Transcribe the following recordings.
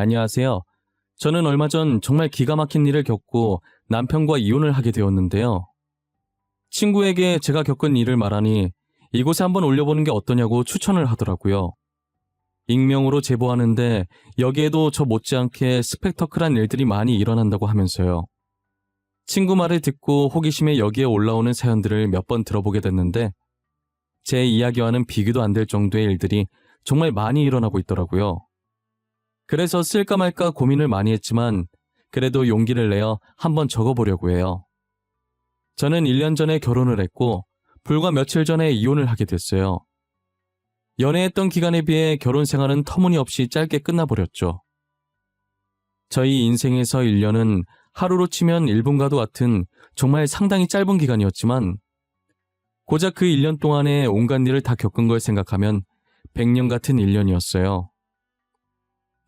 안녕하세요. 저는 얼마 전 정말 기가 막힌 일을 겪고 남편과 이혼을 하게 되었는데요. 친구에게 제가 겪은 일을 말하니 이곳에 한번 올려보는 게 어떠냐고 추천을 하더라고요. 익명으로 제보하는데 여기에도 저 못지않게 스펙터클한 일들이 많이 일어난다고 하면서요. 친구 말을 듣고 호기심에 여기에 올라오는 사연들을 몇 번 들어보게 됐는데 제 이야기와는 비교도 안 될 정도의 일들이 정말 많이 일어나고 있더라고요. 그래서 쓸까 말까 고민을 많이 했지만 그래도 용기를 내어 한번 적어보려고 해요. 저는 1년 전에 결혼을 했고 불과 며칠 전에 이혼을 하게 됐어요. 연애했던 기간에 비해 결혼 생활은 터무니없이 짧게 끝나버렸죠. 저희 인생에서 1년은 하루로 치면 1분과도 같은 정말 상당히 짧은 기간이었지만 고작 그 1년 동안에 온갖 일을 다 겪은 걸 생각하면 100년 같은 1년이었어요.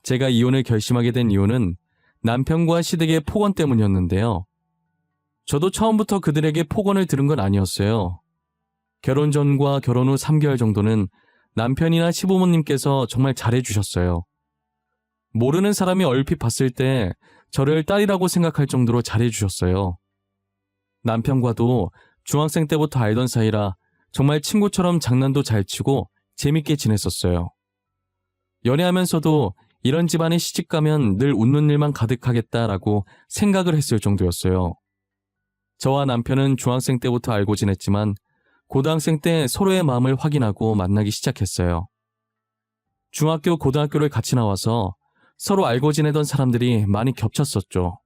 제가 이혼을 결심하게 된 이유는 남편과 시댁의 폭언 때문이었는데요. 저도 처음부터 그들에게 폭언을 들은 건 아니었어요. 결혼 전과 결혼 후 3개월 정도는 남편이나 시부모님께서 정말 잘해주셨어요. 모르는 사람이 얼핏 봤을 때 저를 딸이라고 생각할 정도로 잘해주셨어요. 남편과도 중학생 때부터 알던 사이라 정말 친구처럼 장난도 잘 치고 재밌게 지냈었어요. 연애하면서도 이런 집안에 시집가면 늘 웃는 일만 가득하겠다라고 생각을 했을 정도였어요. 저와 남편은 중학생 때부터 알고 지냈지만 고등학생 때 서로의 마음을 확인하고 만나기 시작했어요. 중학교, 고등학교를 같이 나와서 서로 알고 지내던 사람들이 많이 겹쳤었죠.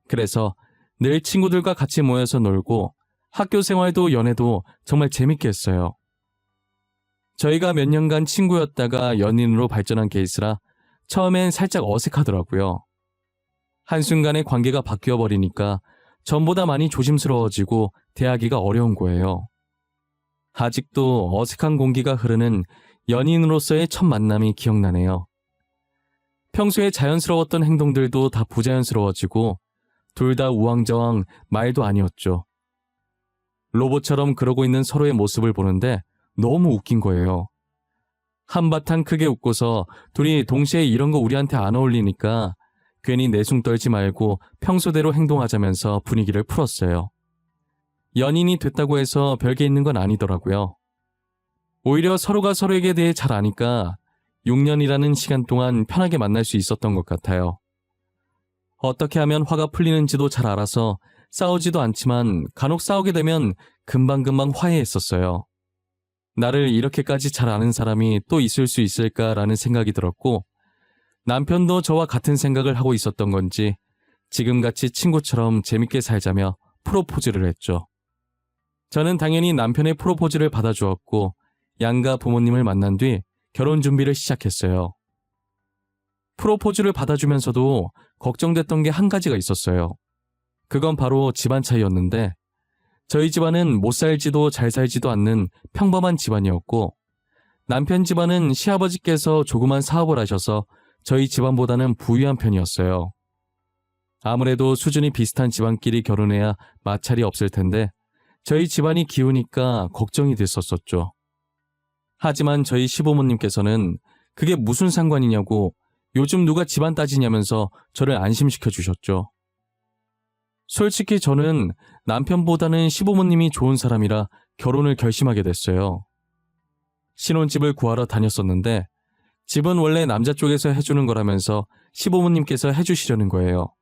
그래서 늘 친구들과 같이 모여서 놀고 학교 생활도 연애도 정말 재밌게 했어요. 저희가 몇 년간 친구였다가 연인으로 발전한 케이스라 처음엔 살짝 어색하더라고요. 한순간에 관계가 바뀌어버리니까 전보다 많이 조심스러워지고 대하기가 어려운 거예요. 아직도 어색한 공기가 흐르는 연인으로서의 첫 만남이 기억나네요. 평소에 자연스러웠던 행동들도 다 부자연스러워지고 둘 다 우왕좌왕 말도 아니었죠. 로봇처럼 그러고 있는 서로의 모습을 보는데 너무 웃긴 거예요. 한바탕 크게 웃고서 둘이 동시에 이런 거 우리한테 안 어울리니까 괜히 내숭 떨지 말고 평소대로 행동하자면서 분위기를 풀었어요. 연인이 됐다고 해서 별게 있는 건 아니더라고요. 오히려 서로가 서로에게 대해 잘 아니까 6년이라는 시간 동안 편하게 만날 수 있었던 것 같아요. 어떻게 하면 화가 풀리는지도 잘 알아서 싸우지도 않지만 간혹 싸우게 되면 금방금방 화해했었어요. 나를 이렇게까지 잘 아는 사람이 또 있을 수 있을까라는 생각이 들었고 남편도 저와 같은 생각을 하고 있었던 건지 지금같이 친구처럼 재밌게 살자며 프로포즈를 했죠. 저는 당연히 남편의 프로포즈를 받아주었고 양가 부모님을 만난 뒤 결혼 준비를 시작했어요. 프로포즈를 받아주면서도 걱정됐던 게 한 가지가 있었어요. 그건 바로 집안 차이였는데 저희 집안은 못 살지도 잘 살지도 않는 평범한 집안이었고 남편 집안은 시아버지께서 조그만 사업을 하셔서 저희 집안보다는 부유한 편이었어요. 아무래도 수준이 비슷한 집안끼리 결혼해야 마찰이 없을 텐데 저희 집안이 기우니까 걱정이 됐었죠. 하지만 저희 시부모님께서는 그게 무슨 상관이냐고 요즘 누가 집안 따지냐면서 저를 안심시켜 주셨죠. 솔직히 저는 남편보다는 시부모님이 좋은 사람이라 결혼을 결심하게 됐어요. 신혼집을 구하러 다녔었는데 집은 원래 남자 쪽에서 해주는 거라면서 시부모님께서 해주시려는 거예요.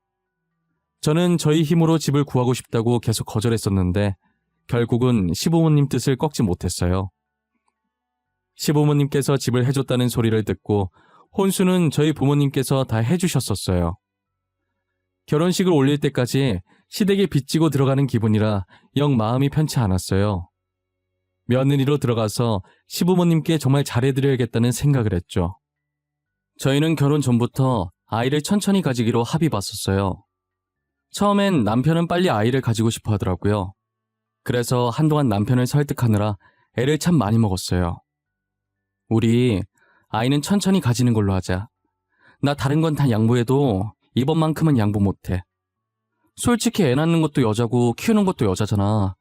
저는 저희 힘으로 집을 구하고 싶다고 계속 거절했었는데 결국은 시부모님 뜻을 꺾지 못했어요. 시부모님께서 집을 해줬다는 소리를 듣고 혼수는 저희 부모님께서 다 해주셨었어요. 결혼식을 올릴 때까지 시댁에 빚지고 들어가는 기분이라 영 마음이 편치 않았어요. 며느리로 들어가서 시부모님께 정말 잘해드려야겠다는 생각을 했죠. 저희는 결혼 전부터 아이를 천천히 가지기로 합의 봤었어요. 처음엔 남편은 빨리 아이를 가지고 싶어 하더라고요. 그래서 한동안 남편을 설득하느라 애를 참 많이 먹었어요. 우리 아이는 천천히 가지는 걸로 하자. 나 다른 건 다 양보해도 이번만큼은 양보 못해. 솔직히 애 낳는 것도 여자고 키우는 것도 여자잖아.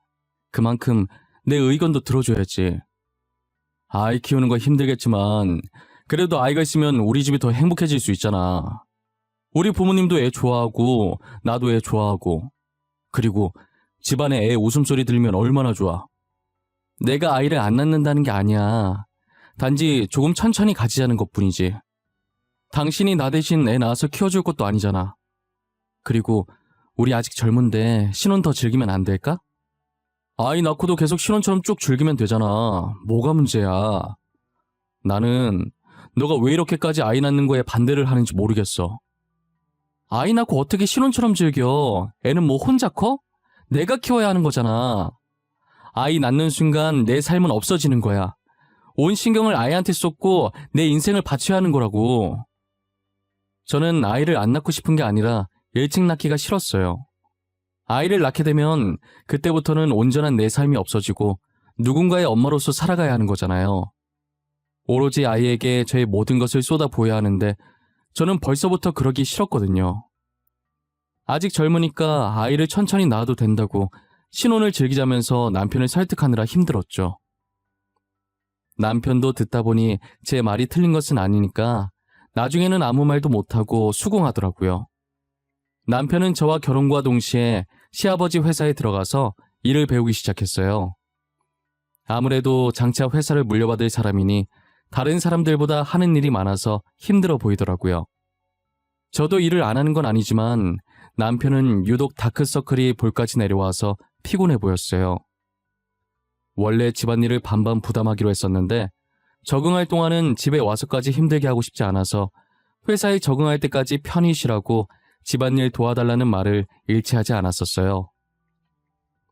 그만큼 내 의견도 들어줘야지. 아이 키우는 거 힘들겠지만 그래도 아이가 있으면 우리 집이 더 행복해질 수 있잖아. 우리 부모님도 애 좋아하고 나도 애 좋아하고 그리고 집안에 애 웃음소리 들리면 얼마나 좋아. 내가 아이를 안 낳는다는 게 아니야. 단지 조금 천천히 가지자는 것뿐이지. 당신이 나 대신 애 낳아서 키워줄 것도 아니잖아. 그리고 우리 아직 젊은데 신혼 더 즐기면 안 될까? 아이 낳고도 계속 신혼처럼 쭉 즐기면 되잖아. 뭐가 문제야. 나는 너가 왜 이렇게까지 아이 낳는 거에 반대를 하는지 모르겠어. 아이 낳고 어떻게 신혼처럼 즐겨? 애는 뭐 혼자 커? 내가 키워야 하는 거잖아. 아이 낳는 순간 내 삶은 없어지는 거야. 온 신경을 아이한테 쏟고 내 인생을 바쳐야 하는 거라고. 저는 아이를 안 낳고 싶은 게 아니라 일찍 낳기가 싫었어요. 아이를 낳게 되면 그때부터는 온전한 내 삶이 없어지고 누군가의 엄마로서 살아가야 하는 거잖아요. 오로지 아이에게 저의 모든 것을 쏟아부어야 하는데 저는 벌써부터 그러기 싫었거든요. 아직 젊으니까 아이를 천천히 낳아도 된다고 신혼을 즐기자면서 남편을 설득하느라 힘들었죠. 남편도 듣다 보니 제 말이 틀린 것은 아니니까 나중에는 아무 말도 못하고 수긍하더라고요. 남편은 저와 결혼과 동시에 시아버지 회사에 들어가서 일을 배우기 시작했어요. 아무래도 장차 회사를 물려받을 사람이니 다른 사람들보다 하는 일이 많아서 힘들어 보이더라고요. 저도 일을 안 하는 건 아니지만 남편은 유독 다크서클이 볼까지 내려와서 피곤해 보였어요. 원래 집안일을 반반 부담하기로 했었는데 적응할 동안은 집에 와서까지 힘들게 하고 싶지 않아서 회사에 적응할 때까지 편히 쉬라고 집안일 도와달라는 말을 잃지 하지 않았었어요.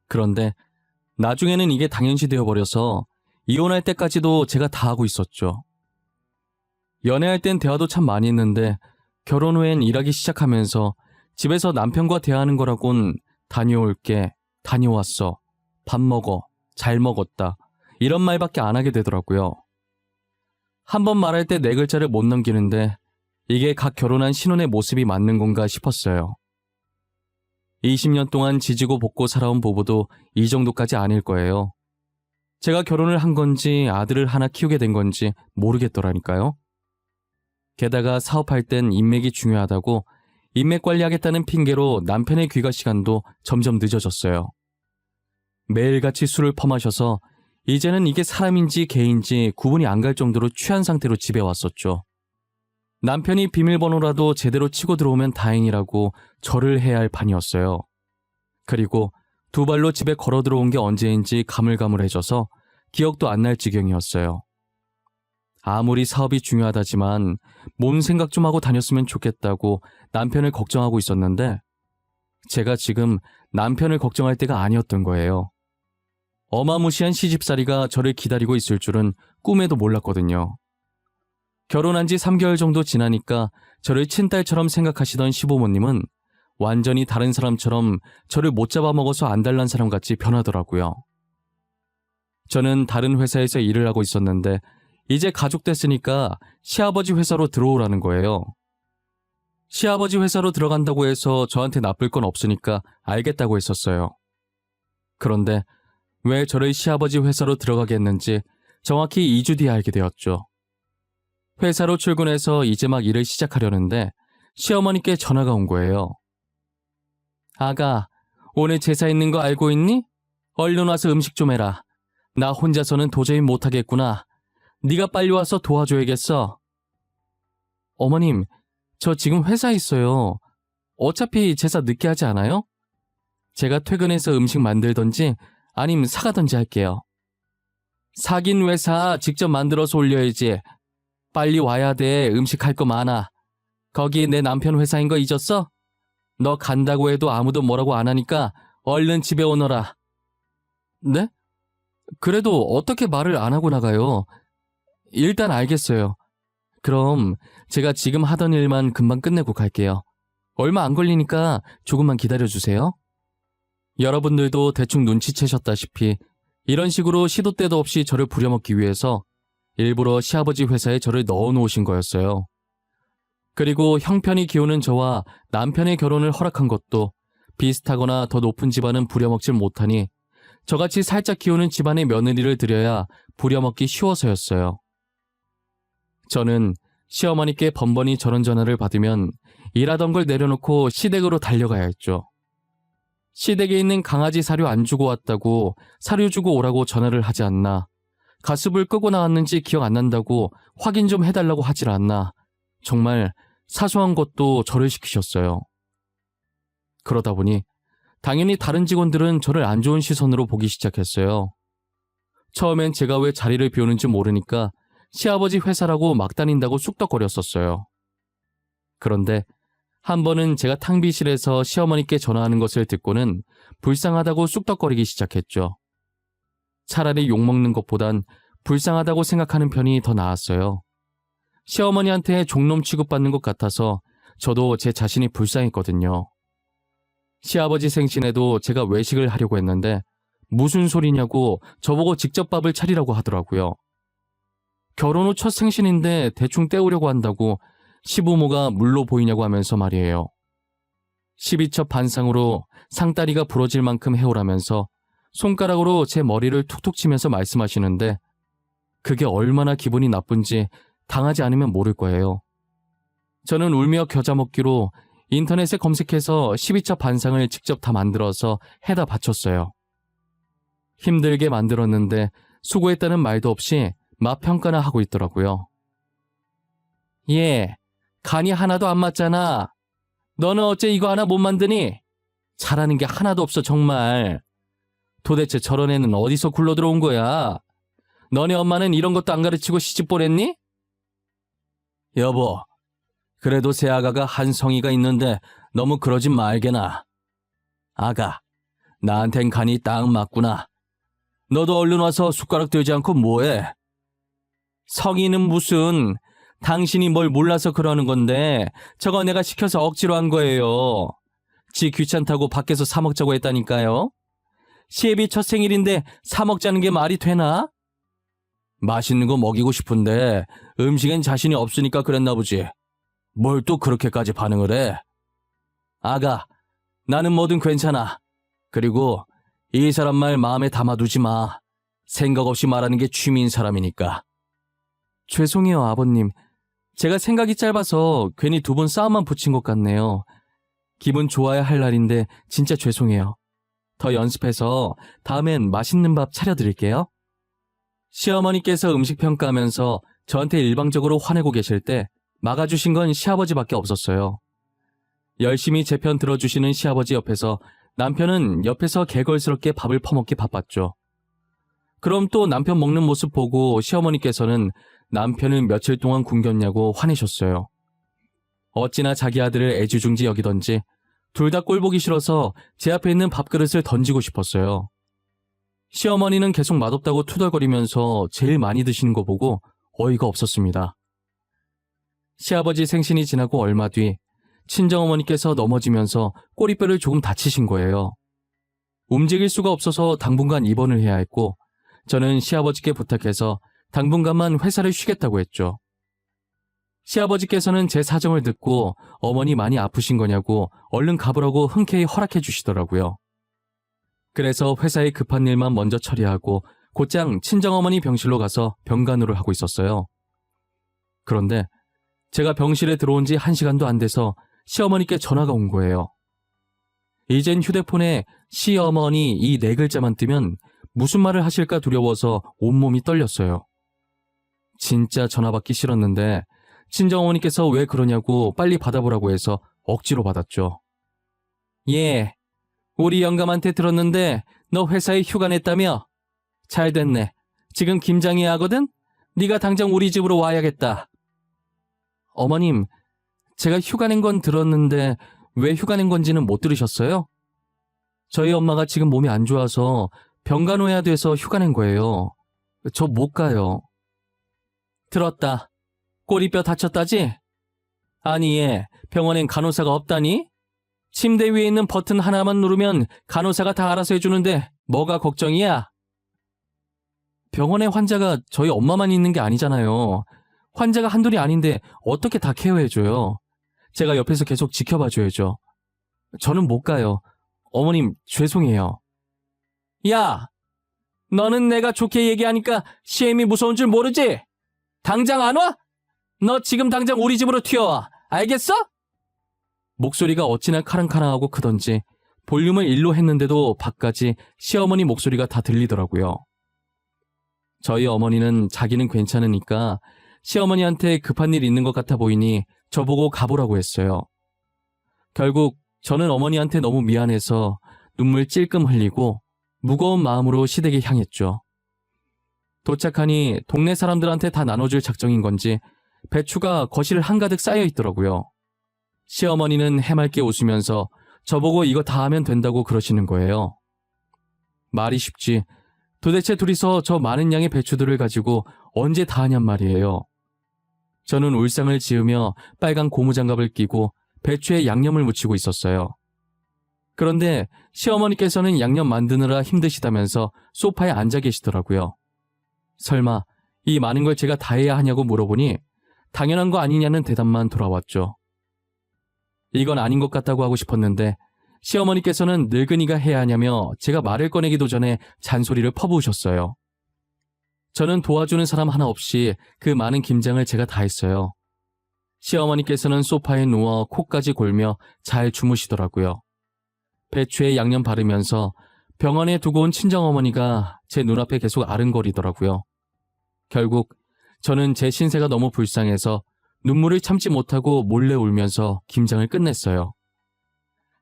그런데 나중에는 이게 당연시 되어버려서 이혼할 때까지도 제가 다 하고 있었죠. 연애할 땐 대화도 참 많이 했는데 결혼 후엔 일하기 시작하면서 집에서 남편과 대화하는 거라곤 다녀올게, 다녀왔어, 밥 먹어, 잘 먹었다 이런 말밖에 안 하게 되더라고요. 한 번 말할 때 4글자를 못 넘기는데 이게 각 결혼한 신혼의 모습이 맞는 건가 싶었어요. 20년 동안 지지고 볶고 살아온 부부도 이 정도까지 아닐 거예요. 제가 결혼을 한 건지 아들을 하나 키우게 된 건지 모르겠더라니까요. 게다가 사업할 땐 인맥이 중요하다고 인맥 관리하겠다는 핑계로 남편의 귀가 시간도 점점 늦어졌어요. 매일같이 술을 퍼마셔서 이제는 이게 사람인지 개인지 구분이 안 갈 정도로 취한 상태로 집에 왔었죠. 남편이 비밀번호라도 제대로 치고 들어오면 다행이라고 절을 해야 할 판이었어요. 그리고 2발로 집에 걸어 들어온 게 언제인지 가물가물해져서 기억도 안 날 지경이었어요. 아무리 사업이 중요하다지만 몸 생각 좀 하고 다녔으면 좋겠다고 남편을 걱정하고 있었는데 제가 지금 남편을 걱정할 때가 아니었던 거예요. 어마무시한 시집살이가 저를 기다리고 있을 줄은 꿈에도 몰랐거든요. 결혼한 지 3개월 정도 지나니까 저를 친딸처럼 생각하시던 시부모님은 완전히 다른 사람처럼 저를 못 잡아먹어서 안달난 사람같이 변하더라고요. 저는 다른 회사에서 일을 하고 있었는데 이제 가족 됐으니까 시아버지 회사로 들어오라는 거예요. 시아버지 회사로 들어간다고 해서 저한테 나쁠 건 없으니까 알겠다고 했었어요. 그런데 왜 저를 시아버지 회사로 들어가게 했는지 정확히 2주 뒤에 알게 되었죠. 회사로 출근해서 이제 막 일을 시작하려는데 시어머니께 전화가 온 거예요. 아가, 오늘 제사 있는 거 알고 있니? 얼른 와서 음식 좀 해라. 나 혼자서는 도저히 못하겠구나. 네가 빨리 와서 도와줘야겠어. 어머님, 저 지금 회사에 있어요. 어차피 제사 늦게 하지 않아요? 제가 퇴근해서 음식 만들던지 아님 사가던지 할게요. 사긴 왜 사? 직접 만들어서 올려야지. 빨리 와야 돼. 음식 할 거 많아. 거기 내 남편 회사인 거 잊었어? 너 간다고 해도 아무도 뭐라고 안 하니까 얼른 집에 오너라. 네? 그래도 어떻게 말을 안 하고 나가요? 일단 알겠어요. 그럼 제가 지금 하던 일만 금방 끝내고 갈게요. 얼마 안 걸리니까 조금만 기다려주세요. 여러분들도 대충 눈치채셨다시피 이런 식으로 시도 때도 없이 저를 부려먹기 위해서 일부러 시아버지 회사에 저를 넣어놓으신 거였어요. 그리고 형편이 기우는 저와 남편의 결혼을 허락한 것도 비슷하거나 더 높은 집안은 부려먹질 못하니 저같이 살짝 기우는 집안의 며느리를 들여야 부려먹기 쉬워서였어요. 저는 시어머니께 번번이 저런 전화를 받으면 일하던 걸 내려놓고 시댁으로 달려가야 했죠. 시댁에 있는 강아지 사료 안 주고 왔다고 사료 주고 오라고 전화를 하지 않나, 가습을 끄고 나왔는지 기억 안 난다고 확인 좀 해달라고 하질 않나, 정말 사소한 것도 저를 시키셨어요. 그러다 보니 당연히 다른 직원들은 저를 안 좋은 시선으로 보기 시작했어요. 처음엔 제가 왜 자리를 비우는지 모르니까 시아버지 회사라고 막 다닌다고 쑥덕거렸었어요. 그런데 한 번은 제가 탕비실에서 시어머니께 전화하는 것을 듣고는 불쌍하다고 쑥덕거리기 시작했죠. 차라리 욕먹는 것보단 불쌍하다고 생각하는 편이 더 나았어요. 시어머니한테 종놈 취급받는 것 같아서 저도 제 자신이 불쌍했거든요. 시아버지 생신에도 제가 외식을 하려고 했는데 무슨 소리냐고 저보고 직접 밥을 차리라고 하더라고요. 결혼 후 첫 생신인데 대충 때우려고 한다고 시부모가 물로 보이냐고 하면서 말이에요. 12첩 반상으로 상다리가 부러질 만큼 해오라면서 손가락으로 제 머리를 툭툭 치면서 말씀하시는데 그게 얼마나 기분이 나쁜지 당하지 않으면 모를 거예요. 저는 울며 겨자 먹기로 인터넷에 검색해서 12첩 반상을 직접 다 만들어서 해다 바쳤어요. 힘들게 만들었는데 수고했다는 말도 없이 맛 평가나 하고 있더라고요. 얘, 간이 하나도 안 맞잖아. 너는 어째 이거 하나 못 만드니? 잘하는 게 하나도 없어 정말. 도대체 저런 애는 어디서 굴러 들어온 거야? 너네 엄마는 이런 것도 안 가르치고 시집 보냈니? 여보, 그래도 새 아가가 한 성의가 있는데 너무 그러진 말게나. 아가, 나한텐 간이 딱 맞구나. 너도 얼른 와서 숟가락 들지 않고 뭐해? 성의는 무슨, 당신이 뭘 몰라서 그러는 건데 저거 내가 시켜서 억지로 한 거예요. 지 귀찮다고 밖에서 사 먹자고 했다니까요. 시애비 첫 생일인데 사 먹자는 게 말이 되나? 맛있는 거 먹이고 싶은데 음식엔 자신이 없으니까 그랬나 보지. 뭘 또 그렇게까지 반응을 해? 아가, 나는 뭐든 괜찮아. 그리고 이 사람 말 마음에 담아두지 마. 생각 없이 말하는 게 취미인 사람이니까. 죄송해요, 아버님. 제가 생각이 짧아서 괜히 두 분 싸움만 붙인 것 같네요. 기분 좋아야 할 날인데 진짜 죄송해요. 더 연습해서 다음엔 맛있는 밥 차려드릴게요. 시어머니께서 음식 평가하면서 저한테 일방적으로 화내고 계실 때 막아주신 건 시아버지밖에 없었어요. 열심히 제 편 들어주시는 시아버지 옆에서 남편은 옆에서 개걸스럽게 밥을 퍼먹기 바빴죠. 그럼 또 남편 먹는 모습 보고 시어머니께서는 남편을 며칠 동안 굶겼냐고 화내셨어요. 어찌나 자기 아들을 애지중지 여기던지 둘 다 꼴보기 싫어서 제 앞에 있는 밥그릇을 던지고 싶었어요. 시어머니는 계속 맛없다고 투덜거리면서 제일 많이 드시는 거 보고 어이가 없었습니다. 시아버지 생신이 지나고 얼마 뒤 친정어머니께서 넘어지면서 꼬리뼈를 조금 다치신 거예요. 움직일 수가 없어서 당분간 입원을 해야 했고 저는 시아버지께 부탁해서 당분간만 회사를 쉬겠다고 했죠. 시아버지께서는 제 사정을 듣고 어머니 많이 아프신 거냐고 얼른 가보라고 흔쾌히 허락해 주시더라고요. 그래서 회사에 급한 일만 먼저 처리하고 곧장 친정어머니 병실로 가서 병간호를 하고 있었어요. 그런데 제가 병실에 들어온 지 1시간도 안 돼서 시어머니께 전화가 온 거예요. 이젠 휴대폰에 시어머니 이 4글자만 뜨면 무슨 말을 하실까 두려워서 온몸이 떨렸어요. 진짜 전화 받기 싫었는데 친정어머니께서 왜 그러냐고 빨리 받아보라고 해서 억지로 받았죠. 예, 우리 영감한테 들었는데 너 회사에 휴가 냈다며? 잘 됐네. 지금 김장해야 하거든? 네가 당장 우리 집으로 와야겠다. 어머님, 제가 휴가 낸 건 들었는데 왜 휴가 낸 건지는 못 들으셨어요? 저희 엄마가 지금 몸이 안 좋아서 병간호해야 돼서 휴가 낸 거예요. 저 못 가요. 들었다. 꼬리뼈 다쳤다지? 아니 얘, 병원엔 간호사가 없다니? 침대 위에 있는 버튼 하나만 누르면 간호사가 다 알아서 해주는데 뭐가 걱정이야? 병원에 환자가 저희 엄마만 있는 게 아니잖아요. 환자가 한둘이 아닌데 어떻게 다 케어해줘요. 제가 옆에서 계속 지켜봐줘야죠. 저는 못 가요. 어머님 죄송해요. 야! 너는 내가 좋게 얘기하니까 시엠이 무서운 줄 모르지? 당장 안 와? 너 지금 당장 우리 집으로 튀어와. 알겠어? 목소리가 어찌나 카랑카랑하고 크던지 볼륨을 1로 했는데도 밖까지 시어머니 목소리가 다 들리더라고요. 저희 어머니는 자기는 괜찮으니까 시어머니한테 급한 일 있는 것 같아 보이니 저보고 가보라고 했어요. 결국 저는 어머니한테 너무 미안해서 눈물 찔끔 흘리고 무거운 마음으로 시댁에 향했죠. 도착하니 동네 사람들한테 다 나눠줄 작정인 건지 배추가 거실 한가득 쌓여 있더라고요. 시어머니는 해맑게 웃으면서 저보고 이거 다 하면 된다고 그러시는 거예요. 말이 쉽지. 도대체 둘이서 저 많은 양의 배추들을 가지고 언제 다 하냔 말이에요. 저는 울상을 지으며 빨간 고무장갑을 끼고 배추에 양념을 묻히고 있었어요. 그런데 시어머니께서는 양념 만드느라 힘드시다면서 소파에 앉아 계시더라고요. 설마 이 많은 걸 제가 다 해야 하냐고 물어보니 당연한 거 아니냐는 대답만 돌아왔죠. 이건 아닌 것 같다고 하고 싶었는데 시어머니께서는 늙은이가 해야 하냐며 제가 말을 꺼내기도 전에 잔소리를 퍼부으셨어요. 저는 도와주는 사람 하나 없이 그 많은 김장을 제가 다 했어요. 시어머니께서는 소파에 누워 코까지 골며 잘 주무시더라고요. 배추에 양념 바르면서 병원에 두고 온 친정어머니가 제 눈앞에 계속 아른거리더라고요. 결국 저는 제 신세가 너무 불쌍해서 눈물을 참지 못하고 몰래 울면서 김장을 끝냈어요.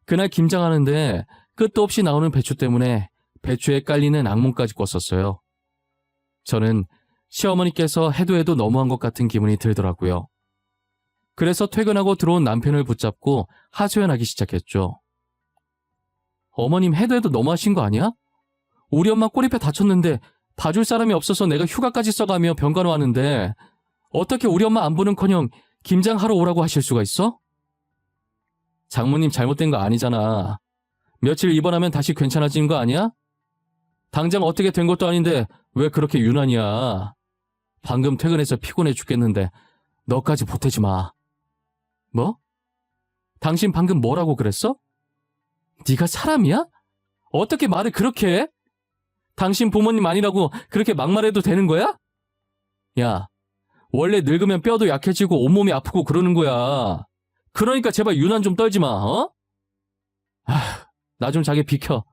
그날 김장하는데 끝도 없이 나오는 배추 때문에 배추에 깔리는 악몽까지 꿨었어요. 저는 시어머니께서 해도 너무한 것 같은 기분이 들더라고요. 그래서 퇴근하고 들어온 남편을 붙잡고 하소연하기 시작했죠. 어머님 해도 너무하신 거 아니야? 우리 엄마 꼬리뼈 다쳤는데 봐줄 사람이 없어서 내가 휴가까지 써가며 병간호 하는데 어떻게 우리 엄마 안 보는커녕 김장하러 오라고 하실 수가 있어? 장모님 잘못된 거 아니잖아. 며칠 입원하면 다시 괜찮아지는 거 아니야? 당장 어떻게 된 것도 아닌데 왜 그렇게 유난이야. 방금 퇴근해서 피곤해 죽겠는데 너까지 보태지 마. 뭐? 당신 방금 뭐라고 그랬어? 네가 사람이야? 어떻게 말을 그렇게 해? 당신 부모님 아니라고 그렇게 막말해도 되는 거야? 야, 원래 늙으면 뼈도 약해지고 온몸이 아프고 그러는 거야. 그러니까 제발 유난 좀 떨지 마, 어? 나 좀 자기 비켜.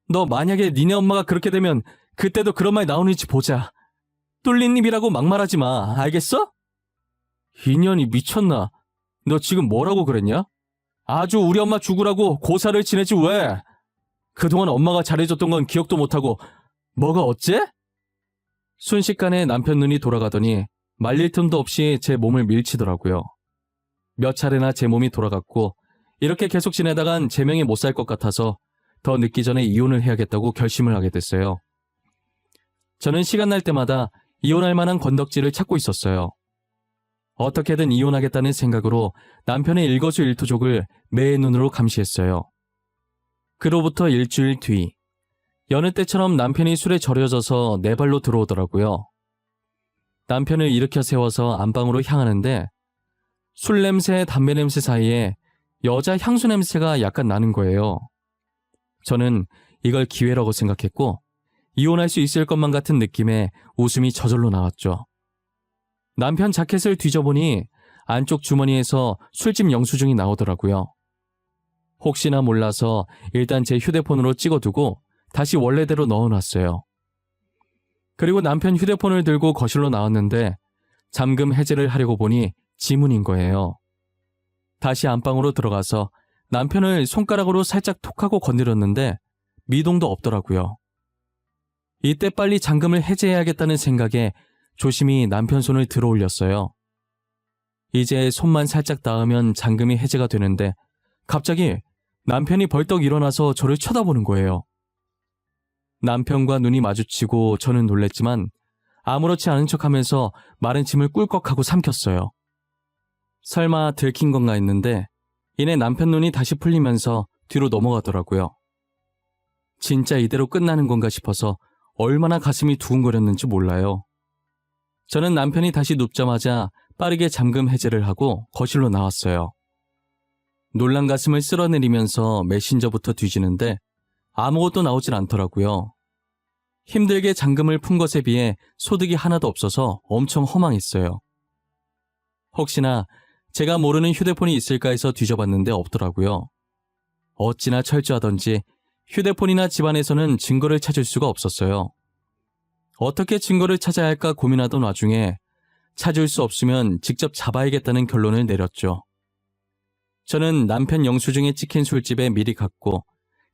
너 만약에 니네 엄마가 그렇게 되면 그때도 그런 말 나오는지 보자. 뚫린 입이라고 막말하지 마, 알겠어? 인연이 미쳤나? 너 지금 뭐라고 그랬냐? 아주 우리 엄마 죽으라고 고사를 지내지 왜? 그동안 엄마가 잘해줬던 건 기억도 못하고 뭐가 어째? 순식간에 남편 눈이 돌아가더니 말릴 틈도 없이 제 몸을 밀치더라고요. 몇 차례나 제 몸이 돌아갔고 이렇게 계속 지내다간 제 명에 못 살 것 같아서 더 늦기 전에 이혼을 해야겠다고 결심을 하게 됐어요. 저는 시간 날 때마다 이혼할 만한 건덕지를 찾고 있었어요. 어떻게든 이혼하겠다는 생각으로 남편의 일거수일투족을 매의 눈으로 감시했어요. 그로부터 일주일 뒤, 여느 때처럼 남편이 술에 절여져서 내 발로 들어오더라고요. 남편을 일으켜 세워서 안방으로 향하는데 술 냄새, 담배 냄새 사이에 여자 향수 냄새가 약간 나는 거예요. 저는 이걸 기회라고 생각했고 이혼할 수 있을 것만 같은 느낌에 웃음이 저절로 나왔죠. 남편 자켓을 뒤져보니 안쪽 주머니에서 술집 영수증이 나오더라고요. 혹시나 몰라서 일단 제 휴대폰으로 찍어두고 다시 원래대로 넣어놨어요. 그리고 남편 휴대폰을 들고 거실로 나왔는데 잠금 해제를 하려고 보니 지문인 거예요. 다시 안방으로 들어가서 남편을 손가락으로 살짝 톡하고 건드렸는데 미동도 없더라고요. 이때 빨리 잠금을 해제해야겠다는 생각에 조심히 남편 손을 들어 올렸어요. 이제 손만 살짝 닿으면 잠금이 해제가 되는데 갑자기 남편이 벌떡 일어나서 저를 쳐다보는 거예요. 남편과 눈이 마주치고 저는 놀랬지만 아무렇지 않은 척하면서 마른 침을 꿀꺽하고 삼켰어요. 설마 들킨 건가 했는데 이내 남편 눈이 다시 풀리면서 뒤로 넘어가더라고요. 진짜 이대로 끝나는 건가 싶어서 얼마나 가슴이 두근거렸는지 몰라요. 저는 남편이 다시 눕자마자 빠르게 잠금 해제를 하고 거실로 나왔어요. 놀란 가슴을 쓸어내리면서 메신저부터 뒤지는데 아무것도 나오질 않더라고요. 힘들게 잠금을 푼 것에 비해 소득이 하나도 없어서 엄청 허망했어요. 혹시나 제가 모르는 휴대폰이 있을까 해서 뒤져봤는데 없더라고요. 어찌나 철저하던지 휴대폰이나 집안에서는 증거를 찾을 수가 없었어요. 어떻게 증거를 찾아야 할까 고민하던 와중에 찾을 수 없으면 직접 잡아야겠다는 결론을 내렸죠. 저는 남편 영수증에 찍힌 술집에 미리 갔고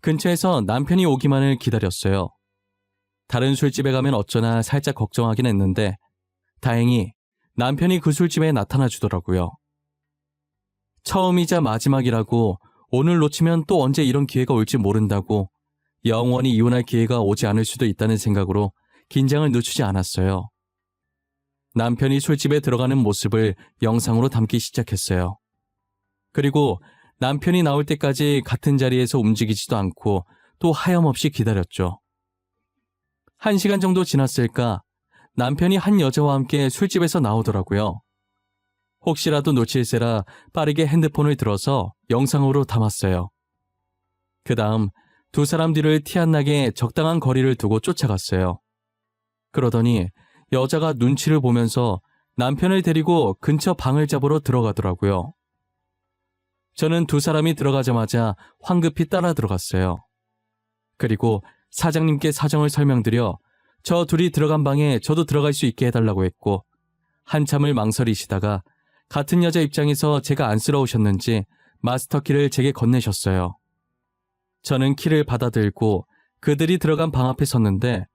근처에서 남편이 오기만을 기다렸어요. 다른 술집에 가면 어쩌나 살짝 걱정하긴 했는데 다행히 남편이 그 술집에 나타나 주더라고요. 처음이자 마지막이라고 오늘 놓치면 또 언제 이런 기회가 올지 모른다고 영원히 이혼할 기회가 오지 않을 수도 있다는 생각으로 긴장을 늦추지 않았어요. 남편이 술집에 들어가는 모습을 영상으로 담기 시작했어요. 그리고 남편이 나올 때까지 같은 자리에서 움직이지도 않고 또 하염없이 기다렸죠. 1시간 정도 지났을까 남편이 한 여자와 함께 술집에서 나오더라고요. 혹시라도 놓칠세라 빠르게 핸드폰을 들어서 영상으로 담았어요. 그 다음 두 사람 뒤를 티 안 나게 적당한 거리를 두고 쫓아갔어요. 그러더니 여자가 눈치를 보면서 남편을 데리고 근처 방을 잡으러 들어가더라고요. 저는 두 사람이 들어가자마자 황급히 따라 들어갔어요. 그리고 사장님께 사정을 설명드려 저 둘이 들어간 방에 저도 들어갈 수 있게 해달라고 했고 한참을 망설이시다가 같은 여자 입장에서 제가 안쓰러우셨는지 마스터키를 제게 건네셨어요. 저는 키를 받아들고 그들이 들어간 방 앞에 섰는데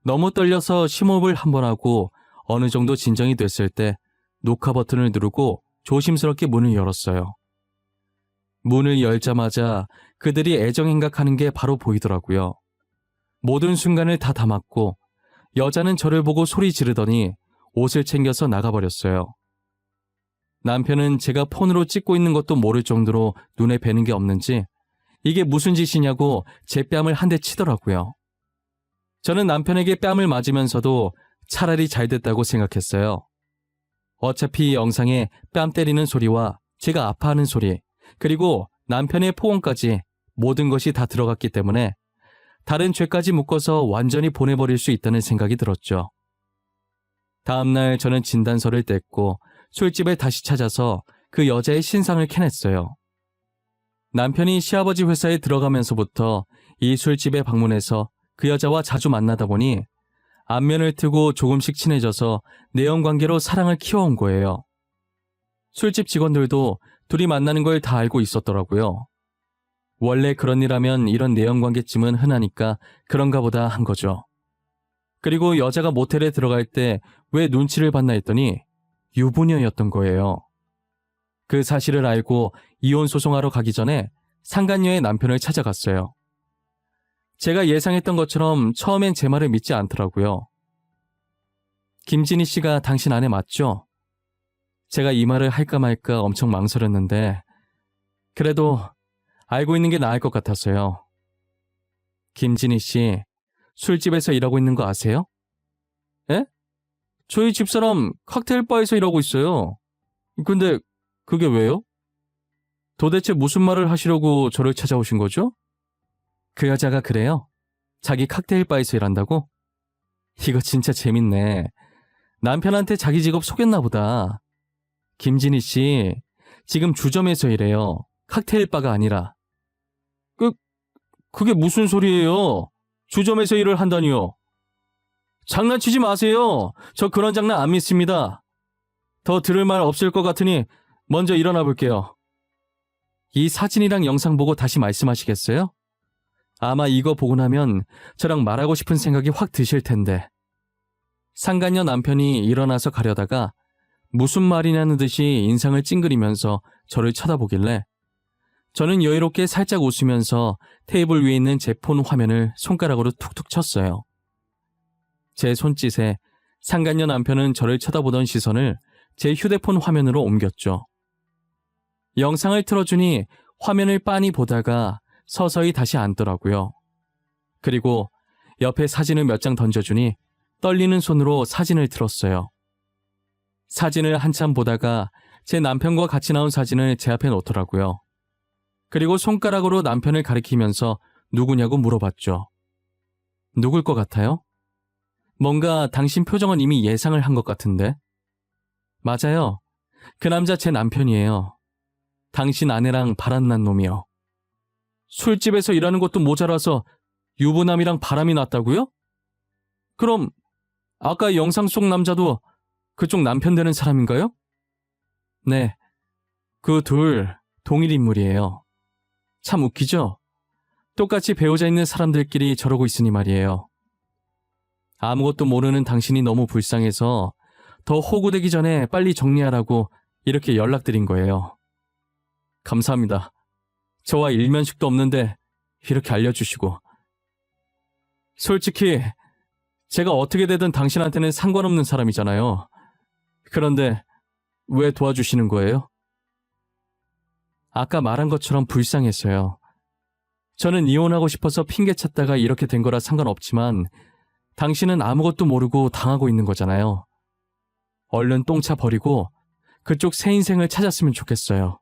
너무 떨려서 심호흡을 한번 하고 어느 정도 진정이 됐을 때 녹화 버튼을 누르고 조심스럽게 문을 열었어요. 문을 열자마자 그들이 애정행각하는 게 바로 보이더라고요. 모든 순간을 다 담았고 여자는 저를 보고 소리 지르더니 옷을 챙겨서 나가버렸어요. 남편은 제가 폰으로 찍고 있는 것도 모를 정도로 눈에 뵈는 게 없는지 이게 무슨 짓이냐고 제 뺨을 한 대 치더라고요. 저는 남편에게 뺨을 맞으면서도 차라리 잘 됐다고 생각했어요. 어차피 이 영상에 뺨 때리는 소리와 제가 아파하는 소리 그리고 남편의 포옹까지 모든 것이 다 들어갔기 때문에 다른 죄까지 묶어서 완전히 보내버릴 수 있다는 생각이 들었죠. 다음날 저는 진단서를 뗐고 술집에 다시 찾아서 그 여자의 신상을 캐냈어요. 남편이 시아버지 회사에 들어가면서부터 이 술집에 방문해서 그 여자와 자주 만나다 보니 안면을 트고 조금씩 친해져서 내연관계로 사랑을 키워온 거예요. 술집 직원들도 둘이 만나는 걸 다 알고 있었더라고요. 원래 그런 일 하면 이런 내연관계쯤은 흔하니까 그런가 보다 한 거죠. 그리고 여자가 모텔에 들어갈 때 왜 눈치를 봤나 했더니 유부녀였던 거예요. 그 사실을 알고 이혼 소송하러 가기 전에 상간녀의 남편을 찾아갔어요. 제가 예상했던 것처럼 처음엔 제 말을 믿지 않더라고요. 김진희 씨가 당신 아내 맞죠? 제가 이 말을 할까 말까 엄청 망설였는데 그래도 알고 있는 게 나을 것 같았어요. 김진희 씨, 술집에서 일하고 있는 거 아세요? 에? 저희 집사람 칵테일 바에서 일하고 있어요. 근데 그게 왜요? 도대체 무슨 말을 하시려고 저를 찾아오신 거죠? 그 여자가 그래요. 자기 칵테일 바에서 일한다고? 이거 진짜 재밌네. 남편한테 자기 직업 속였나 보다. 김진희 씨, 지금 주점에서 일해요. 칵테일 바가 아니라. 그게 무슨 소리예요? 주점에서 일을 한다니요? 장난치지 마세요. 저 그런 장난 안 믿습니다. 더 들을 말 없을 것 같으니 먼저 일어나 볼게요. 이 사진이랑 영상 보고 다시 말씀하시겠어요? 아마 이거 보고 나면 저랑 말하고 싶은 생각이 확 드실 텐데. 상간녀 남편이 일어나서 가려다가 무슨 말이냐는 듯이 인상을 찡그리면서 저를 쳐다보길래 저는 여유롭게 살짝 웃으면서 테이블 위에 있는 제 폰 화면을 손가락으로 툭툭 쳤어요. 제 손짓에 상간녀 남편은 저를 쳐다보던 시선을 제 휴대폰 화면으로 옮겼죠. 영상을 틀어주니 화면을 빤히 보다가 서서히 다시 앉더라고요. 그리고 옆에 사진을 몇 장 던져주니 떨리는 손으로 사진을 틀었어요. 사진을 한참 보다가 제 남편과 같이 나온 사진을 제 앞에 놓더라고요. 그리고 손가락으로 남편을 가리키면서 누구냐고 물어봤죠. 누굴 것 같아요? 뭔가 당신 표정은 이미 예상을 한 것 같은데. 맞아요. 그 남자 제 남편이에요. 당신 아내랑 바람난 놈이요. 술집에서 일하는 것도 모자라서 유부남이랑 바람이 났다고요? 그럼 아까 영상 속 남자도 그쪽 남편 되는 사람인가요? 네, 그 둘 동일 인물이에요. 참 웃기죠? 똑같이 배우자 있는 사람들끼리 저러고 있으니 말이에요. 아무것도 모르는 당신이 너무 불쌍해서 더 호구되기 전에 빨리 정리하라고 이렇게 연락드린 거예요. 감사합니다. 저와 일면식도 없는데 이렇게 알려주시고. 솔직히 제가 어떻게 되든 당신한테는 상관없는 사람이잖아요. 그런데 왜 도와주시는 거예요? 아까 말한 것처럼 불쌍했어요. 저는 이혼하고 싶어서 핑계 찾다가 이렇게 된 거라 상관없지만 당신은 아무것도 모르고 당하고 있는 거잖아요. 얼른 똥차 버리고 그쪽 새 인생을 찾았으면 좋겠어요.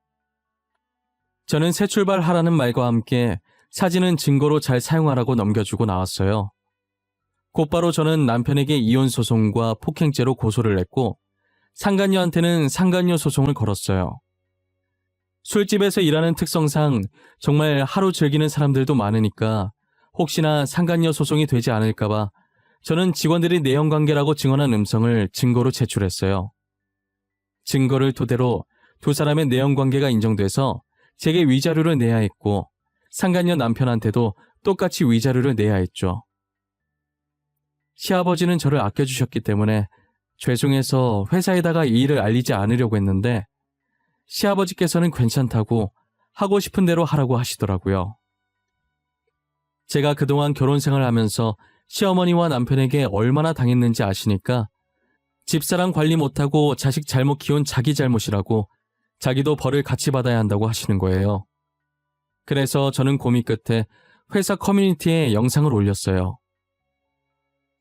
저는 새 출발하라는 말과 함께 사진은 증거로 잘 사용하라고 넘겨주고 나왔어요. 곧바로 저는 남편에게 이혼 소송과 폭행죄로 고소를 냈고 상간녀한테는 상간녀 소송을 걸었어요. 술집에서 일하는 특성상 정말 하루 즐기는 사람들도 많으니까 혹시나 상간녀 소송이 되지 않을까봐 저는 직원들이 내연관계라고 증언한 음성을 증거로 제출했어요. 증거를 토대로 두 사람의 내연관계가 인정돼서 제게 위자료를 내야 했고 상간녀 남편한테도 똑같이 위자료를 내야 했죠. 시아버지는 저를 아껴주셨기 때문에 죄송해서 회사에다가 이 일을 알리지 않으려고 했는데 시아버지께서는 괜찮다고 하고 싶은 대로 하라고 하시더라고요. 제가 그동안 결혼 생활하면서 시어머니와 남편에게 얼마나 당했는지 아시니까 집사람 관리 못하고 자식 잘못 키운 자기 잘못이라고 자기도 벌을 같이 받아야 한다고 하시는 거예요. 그래서 저는 고민 끝에 회사 커뮤니티에 영상을 올렸어요.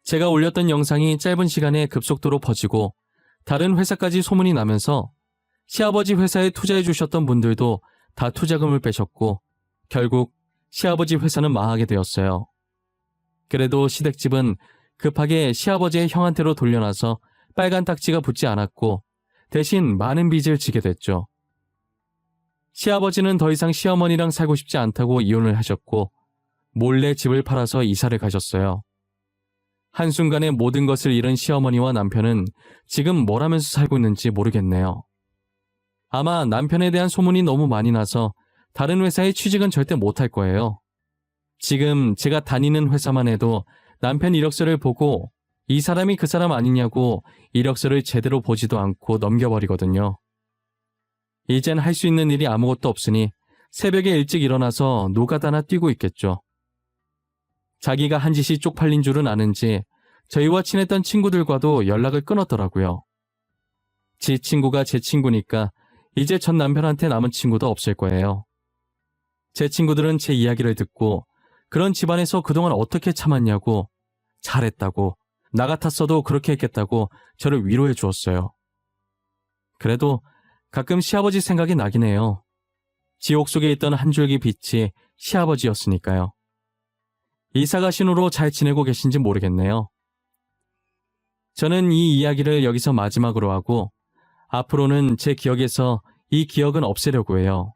제가 올렸던 영상이 짧은 시간에 급속도로 퍼지고 다른 회사까지 소문이 나면서 시아버지 회사에 투자해 주셨던 분들도 다 투자금을 빼셨고 결국 시아버지 회사는 망하게 되었어요. 그래도 시댁집은 급하게 시아버지의 형한테로 돌려놔서 빨간 딱지가 붙지 않았고 대신 많은 빚을 지게 됐죠. 시아버지는 더 이상 시어머니랑 살고 싶지 않다고 이혼을 하셨고 몰래 집을 팔아서 이사를 가셨어요. 한순간에 모든 것을 잃은 시어머니와 남편은 지금 뭘 하면서 살고 있는지 모르겠네요. 아마 남편에 대한 소문이 너무 많이 나서 다른 회사에 취직은 절대 못할 거예요. 지금 제가 다니는 회사만 해도 남편 이력서를 보고 이 사람이 그 사람 아니냐고 이력서를 제대로 보지도 않고 넘겨버리거든요. 이젠 할 수 있는 일이 아무것도 없으니 새벽에 일찍 일어나서 노가다나 뛰고 있겠죠. 자기가 한 짓이 쪽팔린 줄은 아는지 저희와 친했던 친구들과도 연락을 끊었더라고요. 지 친구가 제 친구니까 이제 전 남편한테 남은 친구도 없을 거예요. 제 친구들은 제 이야기를 듣고 그런 집안에서 그동안 어떻게 참았냐고 잘했다고 나 같았어도 그렇게 했겠다고 저를 위로해 주었어요. 그래도 가끔 시아버지 생각이 나긴 해요. 지옥 속에 있던 한 줄기 빛이 시아버지였으니까요. 이사 가신 후로 잘 지내고 계신지 모르겠네요. 저는 이 이야기를 여기서 마지막으로 하고 앞으로는 제 기억에서 이 기억은 없애려고 해요.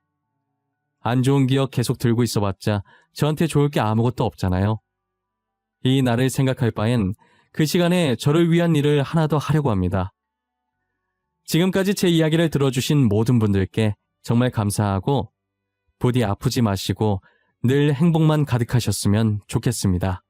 안 좋은 기억 계속 들고 있어봤자 저한테 좋을 게 아무것도 없잖아요. 이 날을 생각할 바엔 그 시간에 저를 위한 일을 하나 더 하려고 합니다. 지금까지 제 이야기를 들어주신 모든 분들께 정말 감사하고 부디 아프지 마시고 늘 행복만 가득하셨으면 좋겠습니다.